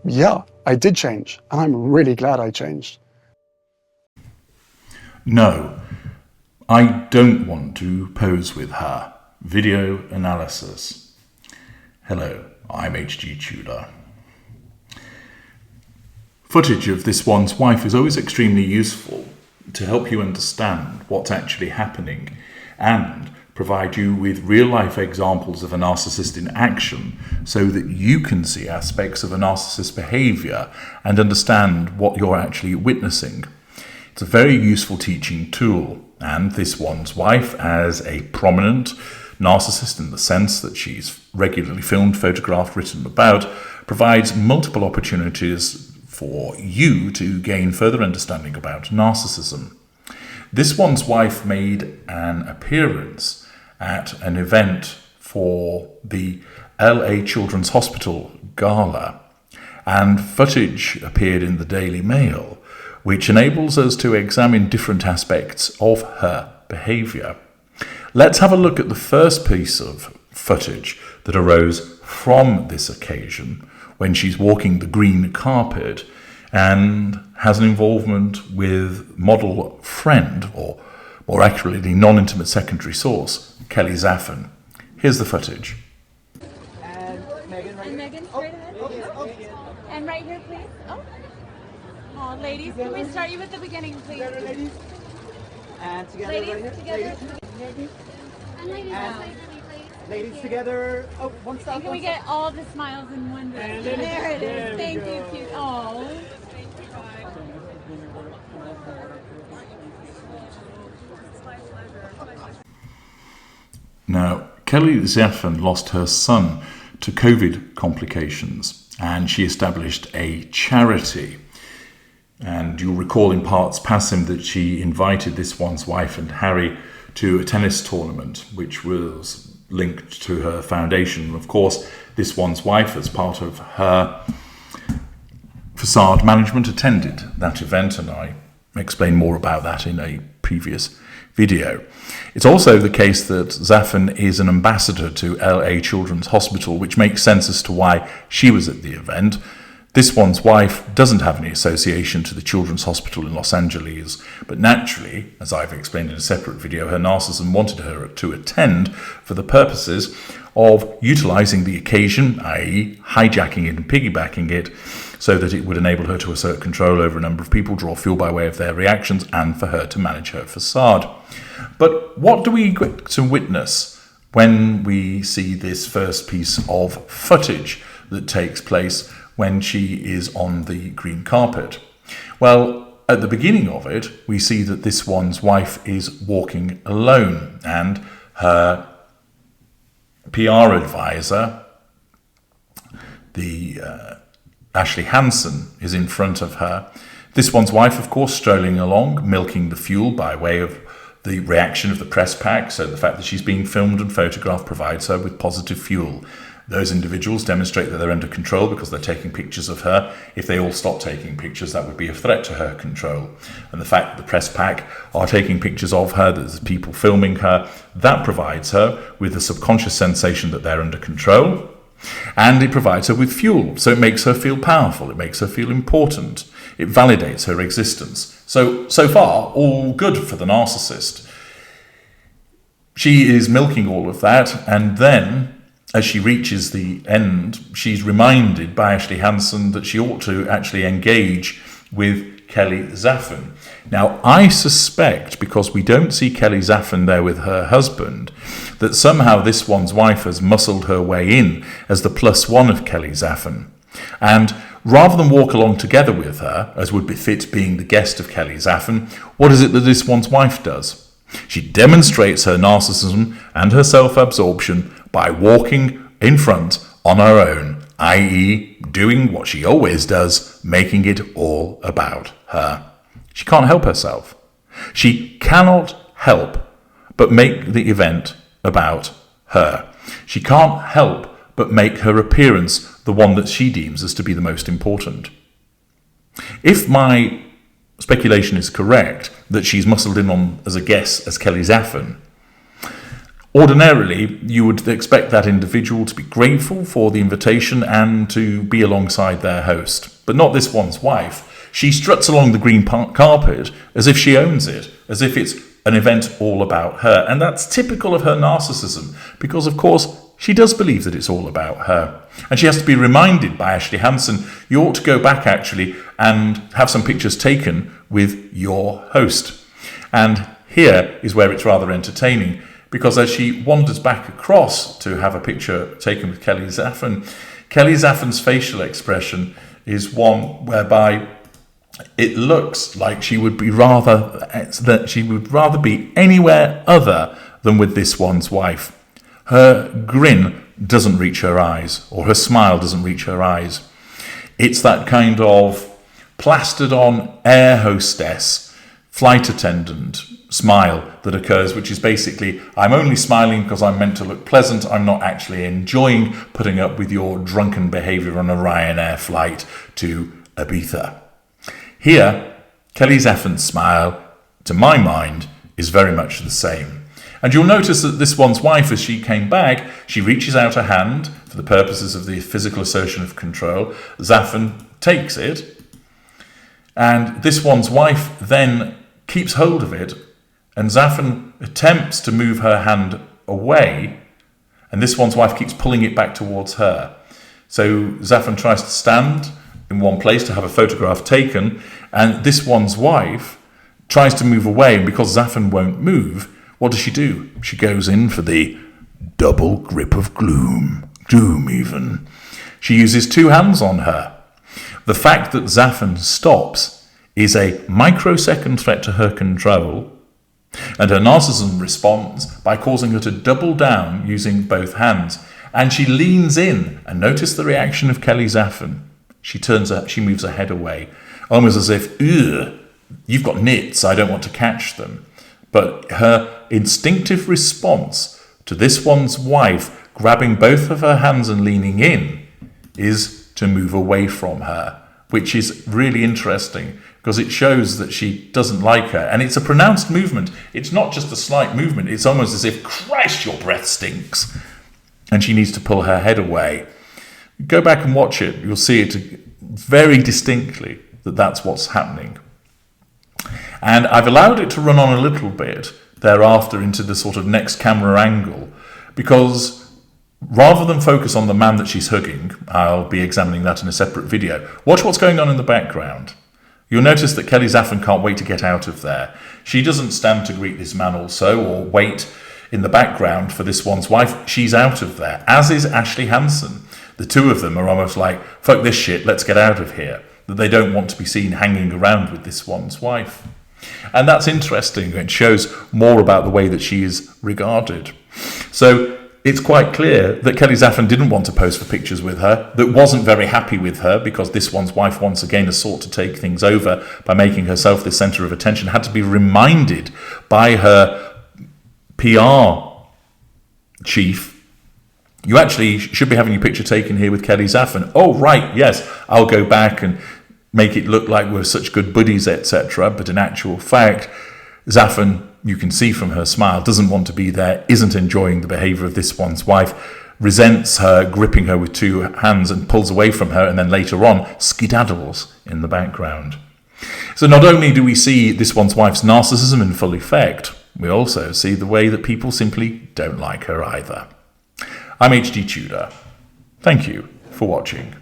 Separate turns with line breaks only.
Yeah, I did change, and I'm really glad I changed.
No, I don't want to pose with her. Video analysis. Hello, I'm HG Tudor. Footage of this one's wife is always extremely useful to help you understand what's actually happening and provide you with real-life examples of a narcissist in action so that you can see aspects of a narcissist's behaviour and understand what you're actually witnessing. It's a very useful teaching tool, and this one's wife, as a prominent narcissist in the sense that she's regularly filmed, photographed, written about, provides multiple opportunities for you to gain further understanding about narcissism. This one's wife made an appearance at an event for the LA Children's Hospital Gala, and footage appeared in the Daily Mail, which enables us to examine different aspects of her behaviour. Let's have a look at the first piece of footage that arose from this occasion when she's walking the green carpet and has an involvement with model friend, or more accurately, non-intimate secondary source, Kelly Zaffin. Here's the footage.
And Meghan, straight ahead. And right here, please. Oh, ladies, can we start you with the beginning, please?
Together, ladies. And together,
Ladies,
right here.
together.
Ladies.
And ladies,
Ladies together. Oh, one stop.
And can we get all the smiles in one breath?
And
There it
there
is.
we
Thank
go.
you, cute. Oh.
Now, Kelly Zaffin lost her son to COVID complications, and she established a charity. And you'll recall in parts past him that she invited this one's wife and Harry to a tennis tournament, which was linked to her foundation. Of course, this one's wife, as part of her facade management, attended that event, and I explain more about that in a previous video. It's also the case that Zaffin is an ambassador to LA Children's Hospital, which makes sense as to why she was at the event. This one's wife doesn't have any association to the Children's Hospital in Los Angeles, but naturally, as I've explained in a separate video, her narcissism wanted her to attend for the purposes of utilising the occasion, i.e. hijacking it and piggybacking it, so that it would enable her to assert control over a number of people, draw fuel by way of their reactions, and for her to manage her facade. But what do we get to witness when we see this first piece of footage that takes place when she is on the green carpet? Well, at the beginning of it, we see that this one's wife is walking alone, and her PR advisor, the Ashley Hansen, is in front of her. This one's wife, of course, strolling along, milking the fuel by way of the reaction of the press pack, so the fact that she's being filmed and photographed provides her with positive fuel. Those individuals demonstrate that they're under control because they're taking pictures of her. If they all stop taking pictures, that would be a threat to her control. And the fact that the press pack are taking pictures of her, that there's people filming her, that provides her with the subconscious sensation that they're under control. And it provides her with fuel, so it makes her feel powerful, it makes her feel important, it validates her existence. So far, all good for the narcissist. She is milking all of that, and then, as she reaches the end, she's reminded by Ashley Hansen that she ought to actually engage with Kelly Zaffin. Now, I suspect, because we don't see Kelly Zaffin there with her husband, that somehow this one's wife has muscled her way in as the plus one of Kelly Zaffin. And rather than walk along together with her, as would befit being the guest of Kelly Zaffin, what is it that this one's wife does? She demonstrates her narcissism and her self-absorption by walking in front on her own, i.e. doing what she always does, making it all about her. She can't help herself. She cannot help but make the event about her. She can't help but make her appearance the one that she deems as to be the most important. If my speculation is correct, that she's muscled in on as a guest as Kelly Zaffin, Ordinarily, you would expect that individual to be grateful for the invitation and to be alongside their host, but not this one's wife. She struts along the green carpet as if she owns it, as if it's an event all about her. And that's typical of her narcissism, because of course she does believe that it's all about her. And she has to be reminded by Ashley Hansen, you ought to go back actually and have some pictures taken with your host. And here is where it's rather entertaining, because as she wanders back across to have a picture taken with Kelly Zaffen's facial expression is one whereby it looks like she would rather be anywhere other than with this one's wife. Her grin doesn't reach her eyes, or her smile doesn't reach her eyes. It's that kind of plastered on air hostess, flight attendant smile that occurs, which is basically, I'm only smiling because I'm meant to look pleasant. I'm not actually enjoying putting up with your drunken behaviour on a Ryanair flight to Ibiza. Here, Kelly Zaffen's smile, to my mind, is very much the same. And you'll notice that this one's wife, as she came back, she reaches out a hand for the purposes of the physical assertion of control. Zaffen takes it, and this one's wife then keeps hold of it, and Zaffen attempts to move her hand away, and this one's wife keeps pulling it back towards her. So Zaffen tries to stand in one place to have a photograph taken, and this one's wife tries to move away, and because Zaffen won't move, what does she do? She goes in for the double grip of doom even. She uses two hands on her. The fact that Zaffen stops is a microsecond threat to her control, and her narcissism responds by causing her to double down using both hands. And she leans in, and notice the reaction of Kelly Zaffen. She moves her head away, almost as if, ugh, you've got nits, I don't want to catch them. But her instinctive response to this one's wife grabbing both of her hands and leaning in is to move away from her, which is really interesting because it shows that she doesn't like her. And it's a pronounced movement. It's not just a slight movement. It's almost as if, Christ, your breath stinks. And she needs to pull her head away. Go back and watch it. You'll see it very distinctly that that's what's happening. And I've allowed it to run on a little bit thereafter into the sort of next camera angle, because rather than focus on the man that she's hugging, I'll be examining that in a separate video. Watch what's going on in the background. You'll notice that Kelly Zaffen can't wait to get out of there. She doesn't stand to greet this man also, or wait in the background for this one's wife. She's out of there, as is Ashley Hansen. The two of them are almost like, fuck this shit, let's get out of here. That they don't want to be seen hanging around with this one's wife. And that's interesting. It shows more about the way that she is regarded. So it's quite clear that Kelly Zaffen didn't want to pose for pictures with her, that wasn't very happy with her because this one's wife once again has sought to take things over by making herself the centre of attention, had to be reminded by her PR chief, you actually should be having your picture taken here with Kelly Zaffen. Oh, right, yes, I'll go back and make it look like we're such good buddies, etc. But in actual fact, Zaffen, you can see from her smile, doesn't want to be there, isn't enjoying the behaviour of this one's wife, resents her, gripping her with two hands and pulls away from her, and then later on skedaddles in the background. So not only do we see this one's wife's narcissism in full effect, we also see the way that people simply don't like her either. I'm HG Tudor. Thank you for watching.